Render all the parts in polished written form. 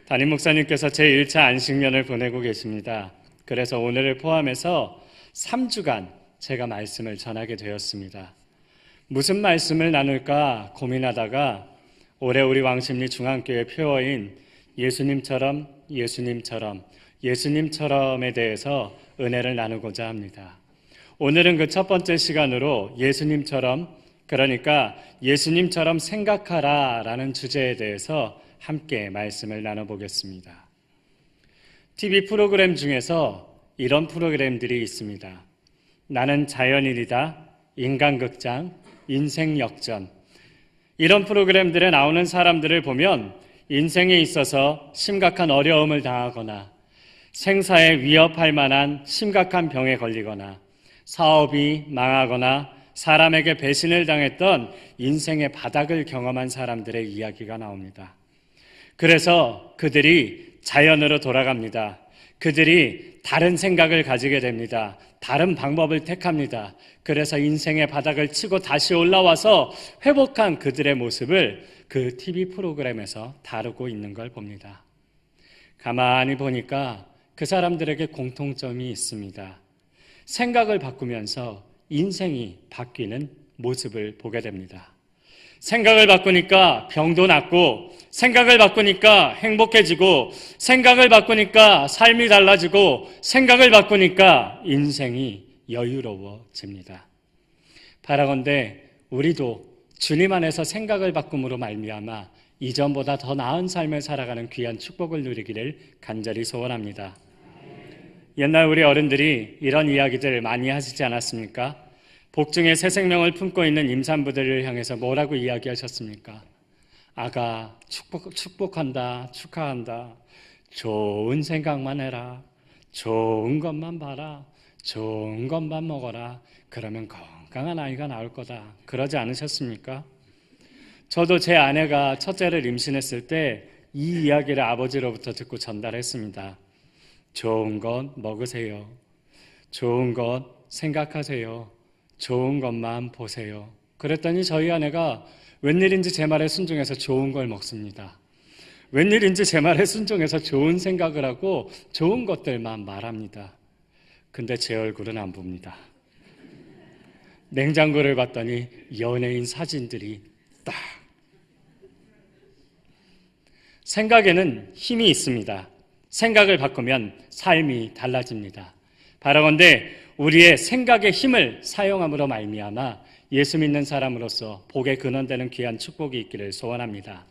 담임 목사님께서 제1차 안식년을 보내고 계십니다. 그래서 오늘을 포함해서 3주간 제가 말씀을 전하게 되었습니다. 무슨 말씀을 나눌까 고민하다가 올해 우리 왕십리 중앙교회 표어인 예수님처럼 예수님처럼에 대해서 은혜를 나누고자 합니다. 오늘은 그 첫 번째 시간으로 예수님처럼, 그러니까 예수님처럼 생각하라 라는 주제에 대해서 함께 말씀을 나눠보겠습니다. TV 프로그램 중에서 이런 프로그램들이 있습니다. 나는 자연인이다, 인간극장, 인생역전. 이런 프로그램들에 나오는 사람들을 보면 인생에 있어서 심각한 어려움을 당하거나 생사에 위협할 만한 심각한 병에 걸리거나 사업이 망하거나 사람에게 배신을 당했던 인생의 바닥을 경험한 사람들의 이야기가 나옵니다. 그래서 그들이 자연으로 돌아갑니다. 그들이 다른 생각을 가지게 됩니다. 다른 방법을 택합니다. 그래서 인생의 바닥을 치고 다시 올라와서 회복한 그들의 모습을 그 TV 프로그램에서 다루고 있는 걸 봅니다. 가만히 보니까 그 사람들에게 공통점이 있습니다. 생각을 바꾸면서 인생이 바뀌는 모습을 보게 됩니다. 생각을 바꾸니까 병도 낫고, 생각을 바꾸니까 행복해지고, 생각을 바꾸니까 삶이 달라지고, 생각을 바꾸니까 인생이 여유로워집니다. 바라건대 우리도 주님 안에서 생각을 바꿈으로 말미암아 이전보다 더 나은 삶을 살아가는 귀한 축복을 누리기를 간절히 소원합니다. 옛날 우리 어른들이 이런 이야기들 많이 하시지 않았습니까? 복중에 새 생명을 품고 있는 임산부들을 향해서 뭐라고 이야기하셨습니까? 아가, 축복한다, 축하한다. 좋은 생각만 해라. 좋은 것만 봐라. 좋은 것만 먹어라. 그러면 건강한 아이가 나올 거다. 그러지 않으셨습니까? 저도 제 아내가 첫째를 임신했을 때 이 이야기를 아버지로부터 듣고 전달했습니다. 좋은 것 먹으세요. 좋은 것 생각하세요. 좋은 것만 보세요. 그랬더니 저희 아내가 웬일인지 제 말에 순종해서 좋은 걸 먹습니다. 웬일인지 제 말에 순종해서 좋은 생각을 하고 좋은 것들만 말합니다. 근데 제 얼굴은 안 봅니다. 냉장고를 봤더니 연예인 사진들이 딱. 생각에는 힘이 있습니다. 생각을 바꾸면 삶이 달라집니다. 바라건대 우리의 생각의 힘을 사용함으로 말미암아 예수 믿는 사람으로서 복의 근원되는 귀한 축복이 있기를 소원합니다.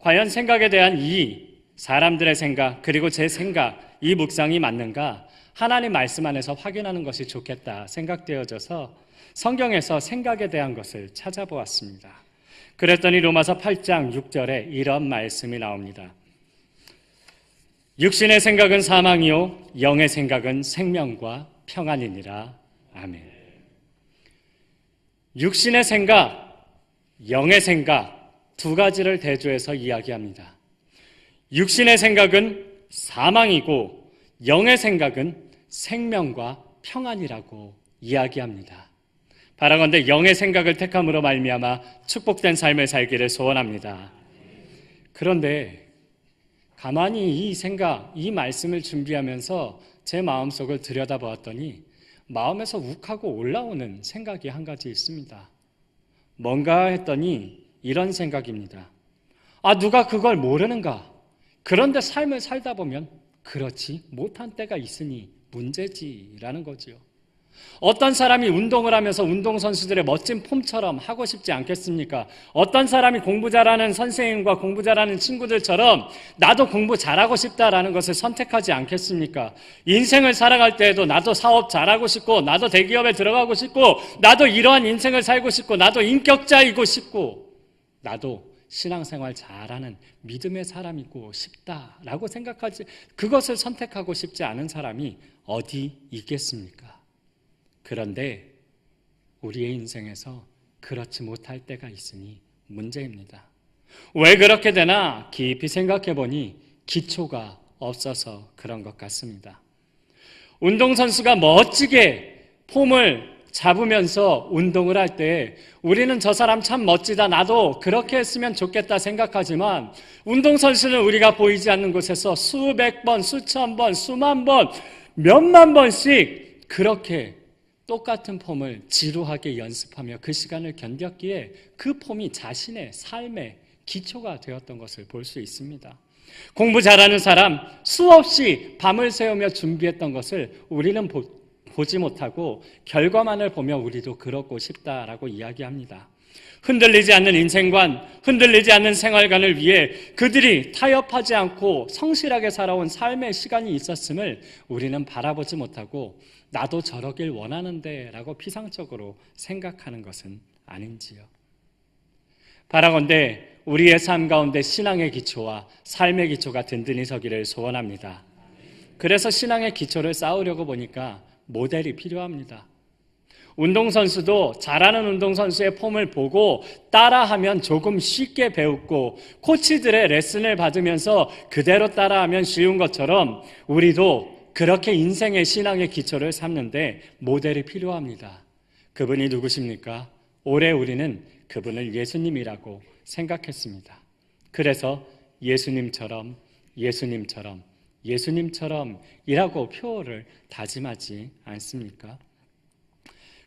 과연 생각에 대한 이 사람들의 생각 그리고 제 생각, 이 묵상이 맞는가? 하나님 말씀 안에서 확인하는 것이 좋겠다 생각되어져서 성경에서 생각에 대한 것을 찾아보았습니다. 그랬더니 로마서 8장 6절에 이런 말씀이 나옵니다. 육신의 생각은 사망이요 영의 생각은 생명과 평안이니라. 아멘. 육신의 생각, 영의 생각 두 가지를 대조해서 이야기합니다. 육신의 생각은 사망이고 영의 생각은 생명과 평안이라고 이야기합니다. 바라건대 영의 생각을 택함으로 말미암아 축복된 삶을 살기를 소원합니다. 그런데 가만히 이 생각, 이 말씀을 준비하면서 제 마음속을 들여다보았더니 마음에서 욱하고 올라오는 생각이 한 가지 있습니다. 뭔가 했더니 이런 생각입니다. 아, 누가 그걸 모르는가? 그런데 삶을 살다 보면 그렇지 못한 때가 있으니 문제지라는 거지요. 어떤 사람이 운동을 하면서 운동선수들의 멋진 폼처럼 하고 싶지 않겠습니까? 어떤 사람이 공부 잘하는 선생님과 공부 잘하는 친구들처럼 나도 공부 잘하고 싶다라는 것을 선택하지 않겠습니까? 인생을 살아갈 때에도 나도 사업 잘하고 싶고 나도 대기업에 들어가고 싶고 나도 이러한 인생을 살고 싶고 나도 인격자이고 싶고 나도 신앙생활 잘하는 믿음의 사람이고 싶다라고 생각하지 그것을 선택하고 싶지 않은 사람이 어디 있겠습니까? 그런데 우리의 인생에서 그렇지 못할 때가 있으니 문제입니다. 왜 그렇게 되나 깊이 생각해 보니 기초가 없어서 그런 것 같습니다. 운동선수가 멋지게 폼을 잡으면서 운동을 할 때 우리는 저 사람 참 멋지다, 나도 그렇게 했으면 좋겠다 생각하지만 운동선수는 우리가 보이지 않는 곳에서 수백 번, 수천 번, 수만 번, 몇만 번씩 그렇게 똑같은 폼을 지루하게 연습하며 그 시간을 견뎠기에 그 폼이 자신의 삶의 기초가 되었던 것을 볼 수 있습니다. 공부 잘하는 사람 수없이 밤을 새우며 준비했던 것을 우리는 보지 못하고 결과만을 보며 우리도 그렇고 싶다라고 이야기합니다. 흔들리지 않는 인생관, 흔들리지 않는 생활관을 위해 그들이 타협하지 않고 성실하게 살아온 삶의 시간이 있었음을 우리는 바라보지 못하고 나도 저러길 원하는데 라고 피상적으로 생각하는 것은 아닌지요. 바라건대 우리의 삶 가운데 신앙의 기초와 삶의 기초가 든든히 서기를 소원합니다. 그래서 신앙의 기초를 쌓으려고 보니까 모델이 필요합니다. 운동선수도 잘하는 운동선수의 폼을 보고 따라하면 조금 쉽게 배웠고 코치들의 레슨을 받으면서 그대로 따라하면 쉬운 것처럼 우리도 그렇게 인생의 신앙의 기초를 삼는데 모델이 필요합니다. 그분이 누구십니까? 올해 우리는 그분을 예수님이라고 생각했습니다. 그래서 예수님처럼 이라고 표어를 다짐하지 않습니까?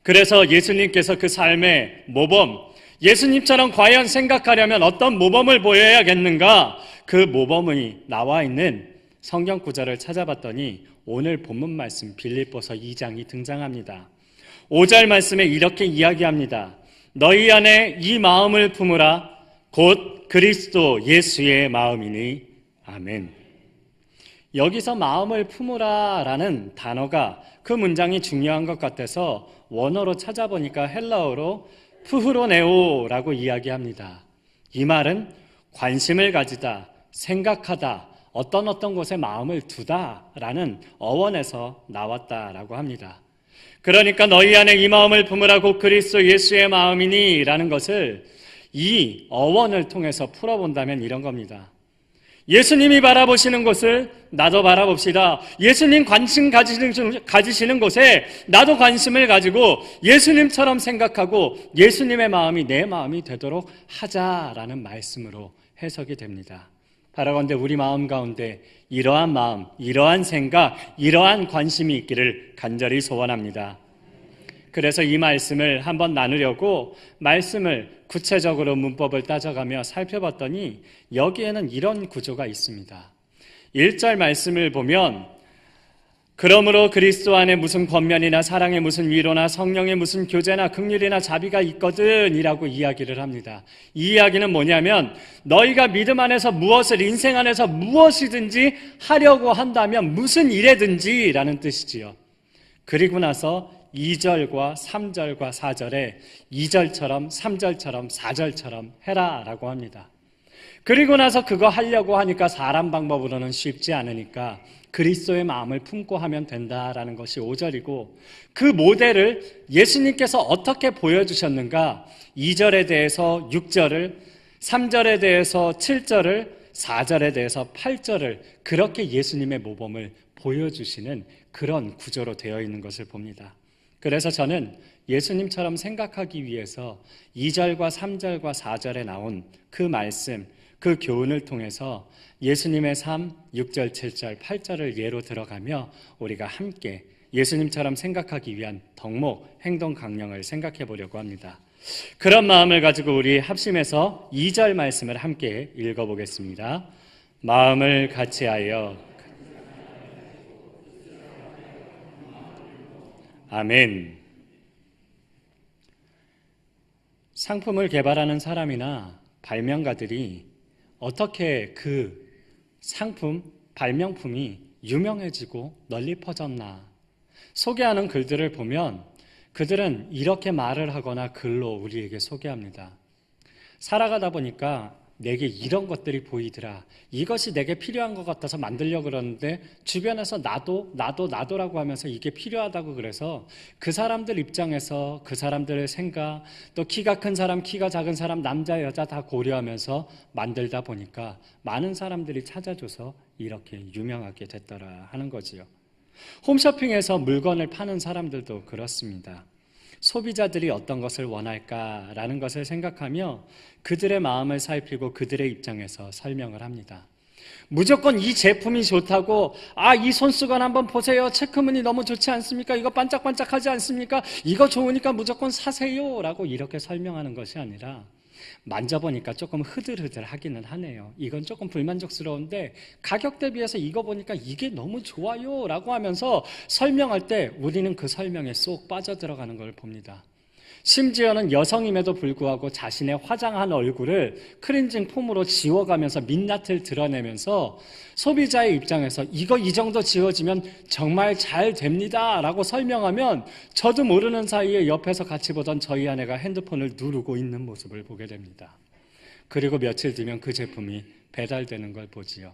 그래서 예수님께서 그 삶의 모범, 예수님처럼 과연 생각하려면 어떤 모범을 보여야겠는가? 그 모범이 나와 있는 성경 구절을 찾아봤더니 오늘 본문 말씀 빌립보서 2장이 등장합니다. 5절 말씀에 이렇게 이야기합니다. 너희 안에 이 마음을 품으라 곧 그리스도 예수의 마음이니 아멘. 여기서 마음을 품으라 라는 단어가 그 문장이 중요한 것 같아서 원어로 찾아보니까 헬라어로 푸흐로네오라고 이야기합니다. 이 말은 관심을 가지다, 생각하다, 어떤 곳에 마음을 두다라는 어원에서 나왔다라고 합니다. 그러니까 너희 안에 이 마음을 품으라고 그리스도 예수의 마음이니 라는 것을 이 어원을 통해서 풀어본다면 이런 겁니다. 예수님이 바라보시는 곳을 나도 바라봅시다. 예수님 관심 가지시는 곳에 나도 관심을 가지고 예수님처럼 생각하고 예수님의 마음이 내 마음이 되도록 하자라는 말씀으로 해석이 됩니다. 바라건대 우리 마음 가운데 이러한 마음, 이러한 생각, 이러한 관심이 있기를 간절히 소원합니다. 그래서 이 말씀을 한번 나누려고 말씀을 구체적으로 문법을 따져가며 살펴봤더니 여기에는 이런 구조가 있습니다. 1절 말씀을 보면 그러므로 그리스도 안에 무슨 권면이나 사랑의 무슨 위로나 성령의 무슨 교제나 긍휼이나 자비가 있거든 이라고 이야기를 합니다. 이 이야기는 뭐냐면 너희가 믿음 안에서 무엇을 인생 안에서 무엇이든지 하려고 한다면 무슨 일에든지 라는 뜻이지요. 그리고 나서 2절과 3절과 4절에 2절처럼 3절처럼 4절처럼 해라 라고 합니다. 그리고 나서 그거 하려고 하니까 사람 방법으로는 쉽지 않으니까 그리스도의 마음을 품고 하면 된다라는 것이 5절이고 그 모델을 예수님께서 어떻게 보여주셨는가 2절에 대해서 6절을 3절에 대해서 7절을 4절에 대해서 8절을 그렇게 예수님의 모범을 보여주시는 그런 구조로 되어 있는 것을 봅니다. 그래서 저는 예수님처럼 생각하기 위해서 2절과 3절과 4절에 나온 그 말씀, 그 교훈을 통해서 예수님의 삶 6절, 7절, 8절을 예로 들어가며 우리가 함께 예수님처럼 생각하기 위한 덕목, 행동 강령을 생각해 보려고 합니다. 그런 마음을 가지고 우리 합심해서 2절 말씀을 함께 읽어보겠습니다. 마음을 같이하여 아멘. 상품을 개발하는 사람이나 발명가들이 어떻게 그 상품, 발명품이 유명해지고 널리 퍼졌나 소개하는 글들을 보면 그들은 이렇게 말을 하거나 글로 우리에게 소개합니다. 살아가다 보니까 내게 이런 것들이 보이더라. 이것이 내게 필요한 것 같아서 만들려고 그러는데 주변에서 나도라고 하면서 이게 필요하다고 그래서 그 사람들 입장에서 그 사람들의 생각 또 키가 큰 사람, 키가 작은 사람, 남자, 여자 다 고려하면서 만들다 보니까 많은 사람들이 찾아줘서 이렇게 유명하게 됐더라 하는 거지요. 홈쇼핑에서 물건을 파는 사람들도 그렇습니다. 소비자들이 어떤 것을 원할까라는 것을 생각하며 그들의 마음을 살피고 그들의 입장에서 설명을 합니다. 무조건 이 제품이 좋다고, 이 손수건 한번 보세요. 체크무늬 너무 좋지 않습니까? 이거 반짝반짝하지 않습니까? 이거 좋으니까 무조건 사세요 라고 이렇게 설명하는 것이 아니라, 만져보니까 조금 흐들흐들하기는 하네요. 이건 조금 불만족스러운데 가격 대비해서 이거 보니까 이게 너무 좋아요 라고 하면서 설명할 때 우리는 그 설명에 쏙 빠져들어가는 걸 봅니다. 심지어는 여성임에도 불구하고 자신의 화장한 얼굴을 클렌징 폼으로 지워가면서 민낯을 드러내면서 소비자의 입장에서 이거 이 정도 지워지면 정말 잘 됩니다 라고 설명하면 저도 모르는 사이에 옆에서 같이 보던 저희 아내가 핸드폰을 누르고 있는 모습을 보게 됩니다. 그리고 며칠 뒤면 그 제품이 배달되는 걸 보지요.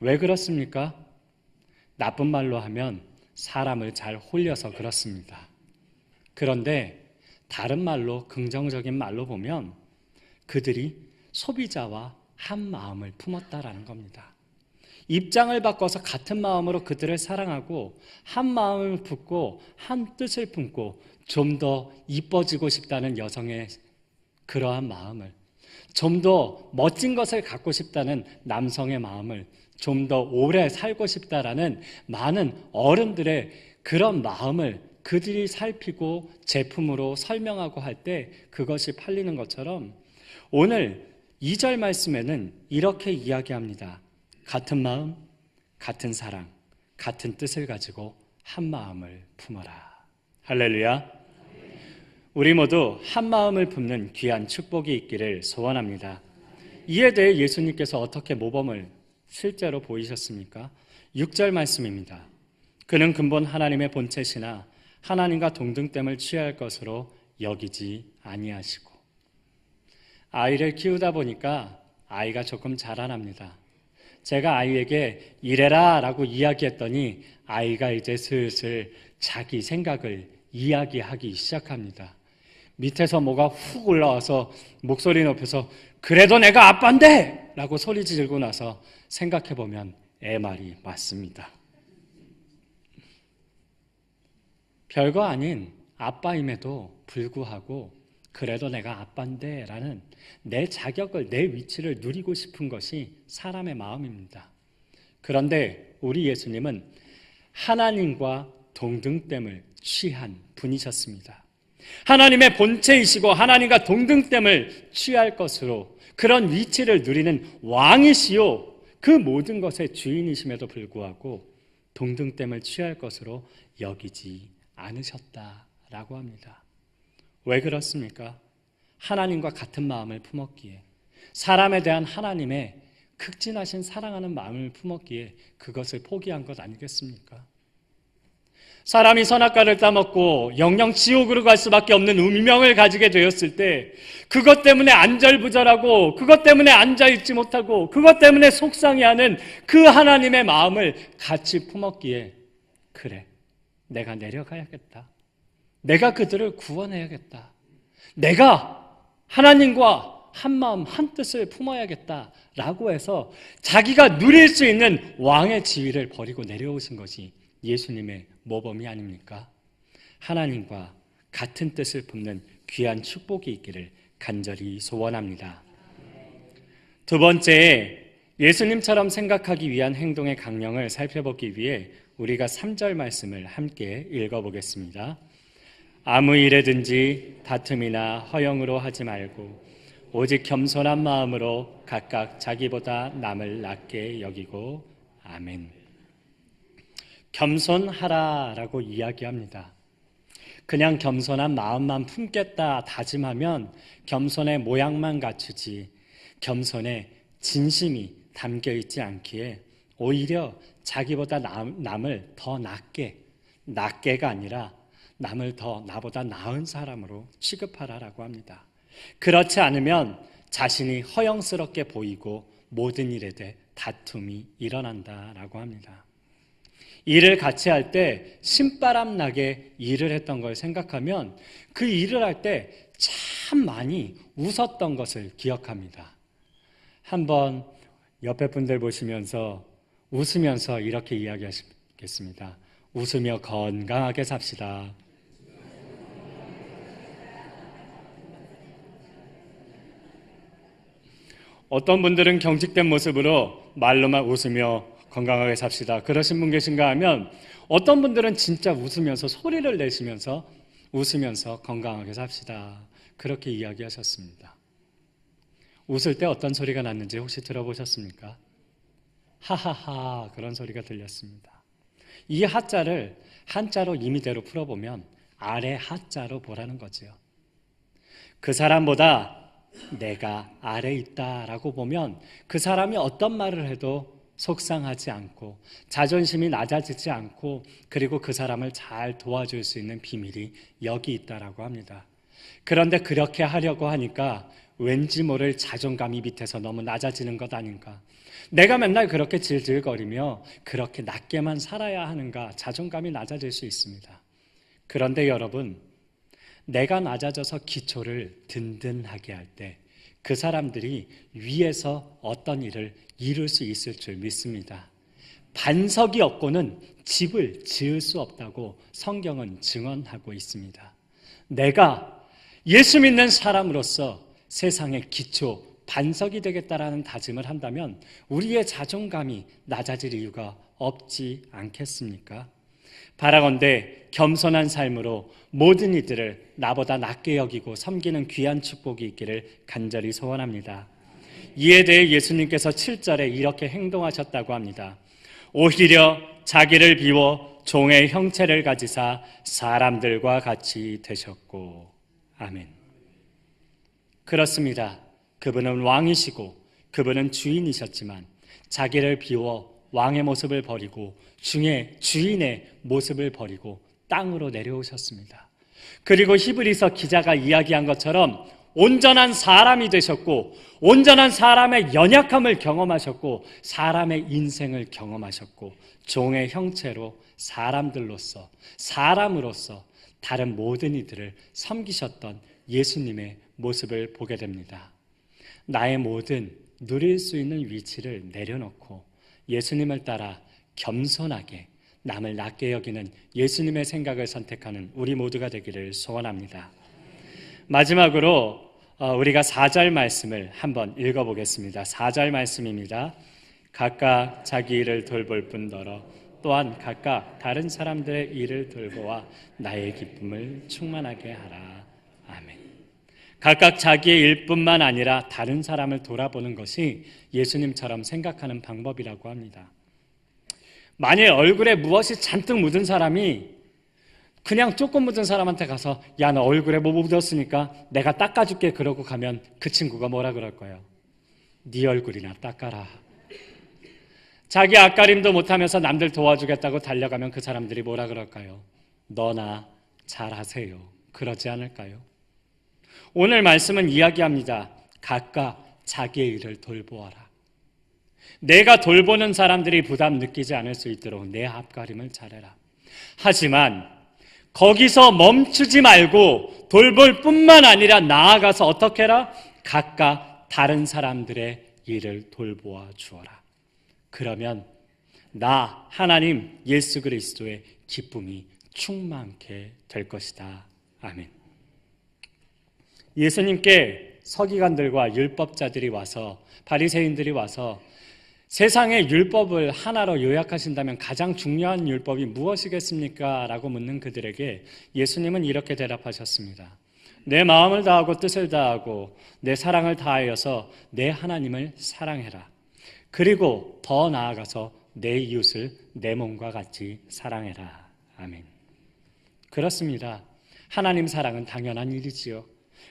왜 그렇습니까? 나쁜 말로 하면 사람을 잘 홀려서 그렇습니다. 그런데 다른 말로, 긍정적인 말로 보면 그들이 소비자와 한 마음을 품었다라는 겁니다. 입장을 바꿔서 같은 마음으로 그들을 사랑하고 한 마음을 품고 한 뜻을 품고 좀 더 이뻐지고 싶다는 여성의 그러한 마음을, 좀 더 멋진 것을 갖고 싶다는 남성의 마음을, 좀 더 오래 살고 싶다라는 많은 어른들의 그런 마음을 그들이 살피고 제품으로 설명하고 할 때 그것이 팔리는 것처럼 오늘 2절 말씀에는 이렇게 이야기합니다. 같은 마음, 같은 사랑, 같은 뜻을 가지고 한 마음을 품어라. 할렐루야. 우리 모두 한 마음을 품는 귀한 축복이 있기를 소원합니다. 이에 대해 예수님께서 어떻게 모범을 실제로 보이셨습니까? 6절 말씀입니다. 그는 근본 하나님의 본체시나 하나님과 동등됨을 취할 것으로 여기지 아니하시고. 아이를 키우다 보니까 아이가 조금 자라납니다. 제가 아이에게 이래라 라고 이야기했더니 아이가 이제 슬슬 자기 생각을 이야기하기 시작합니다. 밑에서 뭐가 훅 올라와서 목소리 높여서 그래도 내가 아빠인데! 라고 소리 지르고 나서 생각해보면 애 말이 맞습니다. 별거 아닌 아빠임에도 불구하고 그래도 내가 아빠인데 라는 내 자격을, 내 위치를 누리고 싶은 것이 사람의 마음입니다. 그런데 우리 예수님은 하나님과 동등됨을 취한 분이셨습니다. 하나님의 본체이시고 하나님과 동등됨을 취할 것으로 그런 위치를 누리는 왕이시요 그 모든 것의 주인이심에도 불구하고 동등됨을 취할 것으로 여기지 않으셨다라고 합니다. 왜 그렇습니까? 하나님과 같은 마음을 품었기에, 사람에 대한 하나님의 극진하신 사랑하는 마음을 품었기에 그것을 포기한 것 아니겠습니까? 사람이 선악과를 따먹고 영영 지옥으로 갈 수밖에 없는 운명을 가지게 되었을 때 그것 때문에 안절부절하고 그것 때문에 앉아있지 못하고 그것 때문에 속상해하는 그 하나님의 마음을 같이 품었기에 그래, 내가 내려가야겠다. 내가 그들을 구원해야겠다. 내가 하나님과 한 마음 한 뜻을 품어야겠다라고 해서 자기가 누릴 수 있는 왕의 지위를 버리고 내려오신 것이 예수님의 모범이 아닙니까? 하나님과 같은 뜻을 품는 귀한 축복이 있기를 간절히 소원합니다. 두 번째, 예수님처럼 생각하기 위한 행동의 강령을 살펴보기 위해 우리가 3절 말씀을 함께 읽어보겠습니다. 아무 일에든지 다툼이나 허영으로 하지 말고 오직 겸손한 마음으로 각각 자기보다 남을 낮게 여기고. 아멘. 겸손하라라고 이야기합니다. 그냥 겸손한 마음만 품겠다 다짐하면 겸손의 모양만 갖추지 겸손의 진심이 담겨있지 않기에 오히려 자기보다 남을 더 낮게가 아니라 남을 더 나보다 나은 사람으로 취급하라라고 합니다. 그렇지 않으면 자신이 허영스럽게 보이고 모든 일에 대해 다툼이 일어난다라고 합니다. 일을 같이 할 때 신바람 나게 일을 했던 걸 생각하면 그 일을 할 때 참 많이 웃었던 것을 기억합니다. 한번 옆에 분들 보시면서 웃으면서 이렇게 이야기하시겠습니다. 웃으며 건강하게 삽시다. 어떤 분들은 경직된 모습으로 말로만 웃으며 건강하게 삽시다, 그러신 분 계신가 하면 어떤 분들은 진짜 웃으면서 소리를 내시면서 웃으면서 건강하게 삽시다, 그렇게 이야기하셨습니다. 웃을 때 어떤 소리가 났는지 혹시 들어보셨습니까? 하하하, 그런 소리가 들렸습니다. 이 하자를 한자로 임의대로 풀어보면 아래 하자로 보라는 거지요. 그 사람보다 내가 아래 있다라고 보면 그 사람이 어떤 말을 해도 속상하지 않고 자존심이 낮아지지 않고 그리고 그 사람을 잘 도와줄 수 있는 비밀이 여기 있다라고 합니다. 그런데 그렇게 하려고 하니까 왠지 모를 자존감이 밑에서 너무 낮아지는 것 아닌가, 내가 맨날 그렇게 질질거리며 그렇게 낮게만 살아야 하는가, 자존감이 낮아질 수 있습니다. 그런데 여러분, 내가 낮아져서 기초를 든든하게 할 때 그 사람들이 위에서 어떤 일을 이룰 수 있을 줄 믿습니다. 반석이 없고는 집을 지을 수 없다고 성경은 증언하고 있습니다. 내가 예수 믿는 사람으로서 세상의 기초, 반석이 되겠다라는 다짐을 한다면 우리의 자존감이 낮아질 이유가 없지 않겠습니까? 바라건대 겸손한 삶으로 모든 이들을 나보다 낮게 여기고 섬기는 귀한 축복이 있기를 간절히 소원합니다. 이에 대해 예수님께서 7절에 이렇게 행동하셨다고 합니다. 오히려 자기를 비워 종의 형체를 가지사 사람들과 같이 되셨고. 아멘. 그렇습니다. 그분은 왕이시고 그분은 주인이셨지만 자기를 비워 왕의 모습을 버리고 주인의 모습을 버리고 땅으로 내려오셨습니다. 그리고 히브리서 기자가 이야기한 것처럼 온전한 사람이 되셨고 온전한 사람의 연약함을 경험하셨고 사람의 인생을 경험하셨고 종의 형체로 사람들로서 사람으로서 다른 모든 이들을 섬기셨던 예수님의 모습을 보게 됩니다. 나의 모든 누릴 수 있는 위치를 내려놓고 예수님을 따라 겸손하게 남을 낮게 여기는 예수님의 생각을 선택하는 우리 모두가 되기를 소원합니다. 마지막으로 우리가 4절 말씀을 한번 읽어보겠습니다. 4절 말씀입니다. 각각 자기 일을 돌볼 뿐더러 또한 각각 다른 사람들의 일을 돌보아 나의 기쁨을 충만하게 하라. 아멘. 각각 자기의 일뿐만 아니라 다른 사람을 돌아보는 것이 예수님처럼 생각하는 방법이라고 합니다. 만일 얼굴에 무엇이 잔뜩 묻은 사람이 그냥 조금 묻은 사람한테 가서 야, 너 얼굴에 뭐 묻었으니까 내가 닦아줄게 그러고 가면 그 친구가 뭐라 그럴 거예요? 네 얼굴이나 닦아라. 자기 앞가림도 못하면서 남들 도와주겠다고 달려가면 그 사람들이 뭐라 그럴까요? 너나 잘하세요. 그러지 않을까요? 오늘 말씀은 이야기합니다. 각각 자기의 일을 돌보아라. 내가 돌보는 사람들이 부담 느끼지 않을 수 있도록 내 앞가림을 잘해라. 하지만 거기서 멈추지 말고 돌볼 뿐만 아니라 나아가서 어떻게 해라? 각각 다른 사람들의 일을 돌보아 주어라. 그러면 나 하나님 예수 그리스도의 기쁨이 충만케 될 것이다. 아멘. 예수님께 서기관들과 율법자들이 와서 바리새인들이 와서 세상의 율법을 하나로 요약하신다면 가장 중요한 율법이 무엇이겠습니까? 라고 묻는 그들에게 예수님은 이렇게 대답하셨습니다. 내 마음을 다하고 뜻을 다하고 내 사랑을 다하여서 내 하나님을 사랑해라. 그리고 더 나아가서 내 이웃을 내 몸과 같이 사랑해라. 아멘. 그렇습니다. 하나님 사랑은 당연한 일이지요.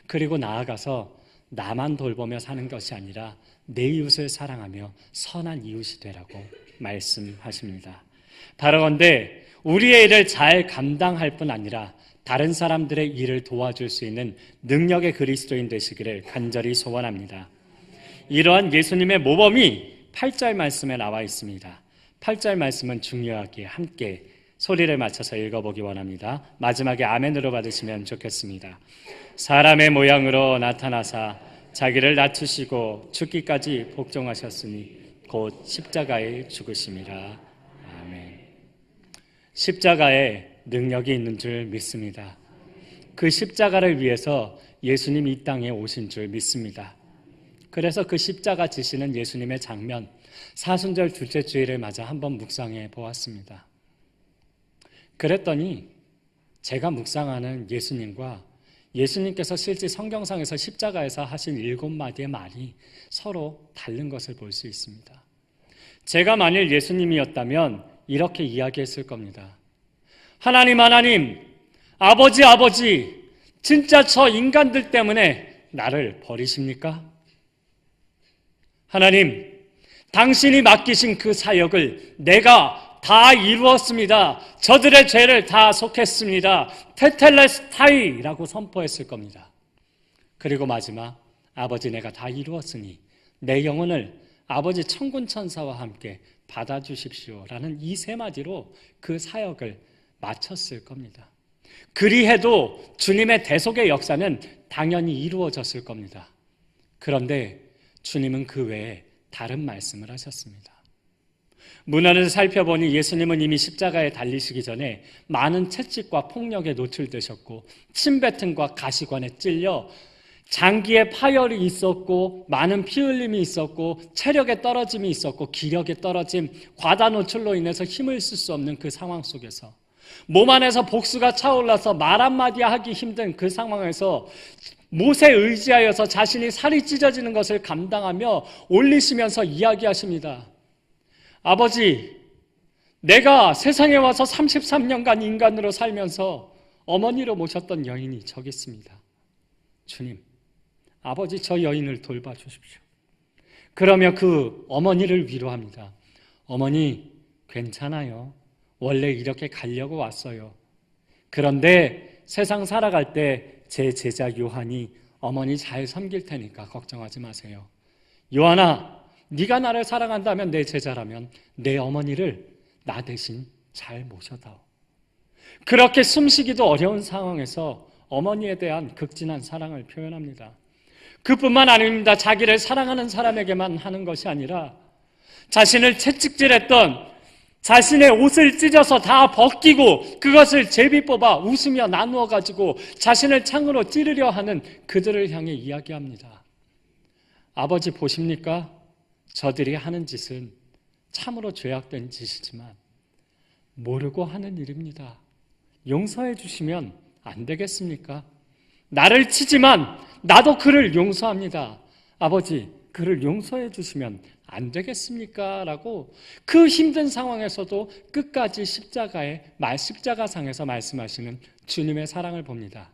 그리고 나아가서 나만 돌보며 사는 것이 아니라 내 이웃을 사랑하며 선한 이웃이 되라고 말씀하십니다. 바라건대 우리의 일을 잘 감당할 뿐 아니라 다른 사람들의 일을 도와줄 수 있는 능력의 그리스도인 되시기를 간절히 소원합니다. 이러한 예수님의 모범이 8절 말씀에 나와 있습니다. 8절 말씀은 중요하게 함께 소리를 맞춰서 읽어보기 원합니다. 마지막에 아멘으로 받으시면 좋겠습니다. 사람의 모양으로 나타나사 자기를 낮추시고 죽기까지 복종하셨으니 곧 십자가에 죽으심이라. 아멘. 십자가에 능력이 있는 줄 믿습니다. 그 십자가를 위해서 예수님이 이 땅에 오신 줄 믿습니다. 그래서 그 십자가 지시는 예수님의 장면, 사순절 둘째 주일을 맞아 한번 묵상해 보았습니다. 그랬더니 제가 묵상하는 예수님과 예수님께서 실제 성경상에서 십자가에서 하신 7마디의 말이 서로 다른 것을 볼 수 있습니다. 제가 만일 예수님이었다면 이렇게 이야기했을 겁니다. 하나님, 아버지, 진짜 저 인간들 때문에 나를 버리십니까? 하나님, 당신이 맡기신 그 사역을 내가 다 이루었습니다. 저들의 죄를 다 속했습니다. 테텔레스타이라고 선포했을 겁니다. 그리고 마지막, 아버지 내가 다 이루었으니 내 영혼을 아버지 천군 천사와 함께 받아주십시오라는 이 세 마디로 그 사역을 마쳤을 겁니다. 그리해도 주님의 대속의 역사는 당연히 이루어졌을 겁니다. 그런데 주님은 그 외에 다른 말씀을 하셨습니다. 문헌을 살펴보니 예수님은 이미 십자가에 달리시기 전에 많은 채찍과 폭력에 노출되셨고 침뱉음과 가시관에 찔려 장기에 파열이 있었고 많은 피 흘림이 있었고 체력의 떨어짐이 있었고 기력의 떨어짐, 과다 노출로 인해서 힘을 쓸 수 없는 그 상황 속에서 몸 안에서 복수가 차올라서 말 한마디 하기 힘든 그 상황에서 못에 의지하여서 자신이 살이 찢어지는 것을 감당하며 올리시면서 이야기하십니다. 아버지, 내가 세상에 와서 33년간 인간으로 살면서 어머니로 모셨던 여인이 저기 있습니다. 주님, 아버지 저 여인을 돌봐주십시오. 그러며 그 어머니를 위로합니다. 어머니, 괜찮아요. 원래 이렇게 가려고 왔어요. 그런데 세상 살아갈 때 제 제자 요한이 어머니 잘 섬길 테니까 걱정하지 마세요. 요한아, 네가 나를 사랑한다면 내 제자라면 내 어머니를 나 대신 잘 모셔다오. 그렇게 숨쉬기도 어려운 상황에서 어머니에 대한 극진한 사랑을 표현합니다. 그뿐만 아닙니다. 자기를 사랑하는 사람에게만 하는 것이 아니라 자신을 채찍질했던 자신의 옷을 찢어서 다 벗기고 그것을 제비 뽑아 웃으며 나누어 가지고 자신을 창으로 찌르려 하는 그들을 향해 이야기합니다. 아버지 보십니까? 저들이 하는 짓은 참으로 죄악된 짓이지만 모르고 하는 일입니다. 용서해 주시면 안 되겠습니까? 나를 치지만 나도 그를 용서합니다. 아버지, 그를 용서해 주시면 안 되겠습니까? 라고 그 힘든 상황에서도 끝까지 십자가상에서 말씀하시는 주님의 사랑을 봅니다.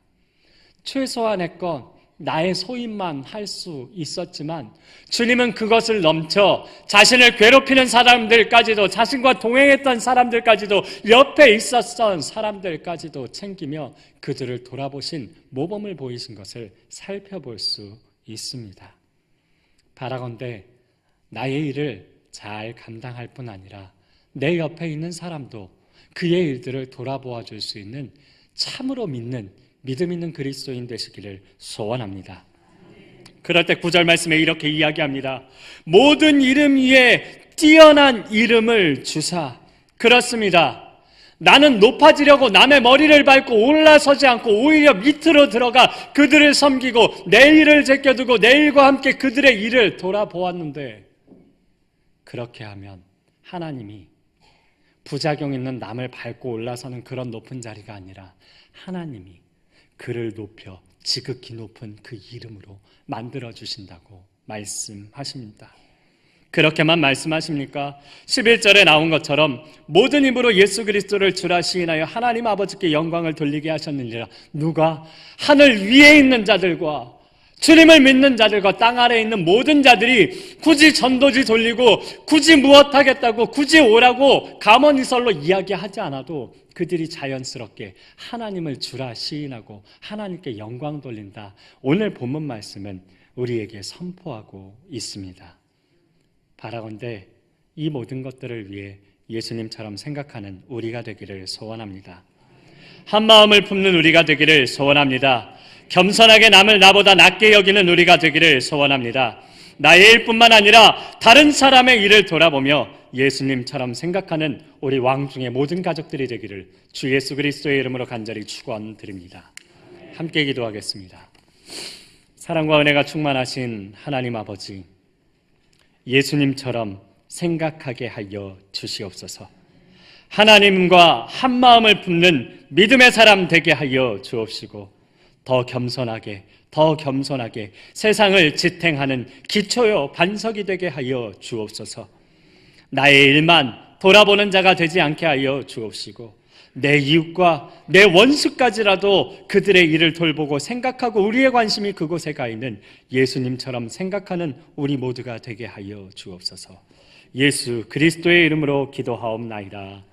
최소한의 건 나의 소임만 할 수 있었지만 주님은 그것을 넘쳐 자신을 괴롭히는 사람들까지도, 자신과 동행했던 사람들까지도, 옆에 있었던 사람들까지도 챙기며 그들을 돌아보신 모범을 보이신 것을 살펴볼 수 있습니다. 바라건대 나의 일을 잘 감당할 뿐 아니라 내 옆에 있는 사람도 그의 일들을 돌아보아 줄 수 있는 참으로 믿음 있는 그리스도인 되시기를 소원합니다. 그럴 때 9절 말씀에 이렇게 이야기합니다. 모든 이름 위에 뛰어난 이름을 주사. 그렇습니다. 나는 높아지려고 남의 머리를 밟고 올라서지 않고 오히려 밑으로 들어가 그들을 섬기고 내 일을 제껴두고 내 일과 함께 그들의 일을 돌아보았는데, 그렇게 하면 하나님이 부작용 있는 남을 밟고 올라서는 그런 높은 자리가 아니라 하나님이 그를 높여 지극히 높은 그 이름으로 만들어주신다고 말씀하십니다. 그렇게만 말씀하십니까? 11절에 나온 것처럼 모든 힘으로 예수 그리스도를 주라 시인하여 하나님 아버지께 영광을 돌리게 하셨느니라. 누가? 하늘 위에 있는 자들과 주님을 믿는 자들과 땅 아래에 있는 모든 자들이 굳이 전도지 돌리고 굳이 무엇하겠다고 굳이 오라고 감언이설로 이야기하지 않아도 그들이 자연스럽게 하나님을 주라 시인하고 하나님께 영광 돌린다. 오늘 본문 말씀은 우리에게 선포하고 있습니다. 바라건대 이 모든 것들을 위해 예수님처럼 생각하는 우리가 되기를 소원합니다. 한 마음을 품는 우리가 되기를 소원합니다. 겸손하게 남을 나보다 낮게 여기는 우리가 되기를 소원합니다. 나의 일뿐만 아니라 다른 사람의 일을 돌아보며 예수님처럼 생각하는 우리 왕중의 모든 가족들이 되기를 주 예수 그리스도의 이름으로 간절히 축원드립니다. 함께 기도하겠습니다. 사랑과 은혜가 충만하신 하나님 아버지, 예수님처럼 생각하게 하여 주시옵소서. 하나님과 한 마음을 품는 믿음의 사람 되게 하여 주옵시고, 더 겸손하게 세상을 지탱하는 기초요 반석이 되게 하여 주옵소서. 나의 일만 돌아보는 자가 되지 않게 하여 주옵시고, 내 이웃과 내 원수까지라도 그들의 일을 돌보고 생각하고 우리의 관심이 그곳에 가 있는 예수님처럼 생각하는 우리 모두가 되게 하여 주옵소서. 예수 그리스도의 이름으로 기도하옵나이다.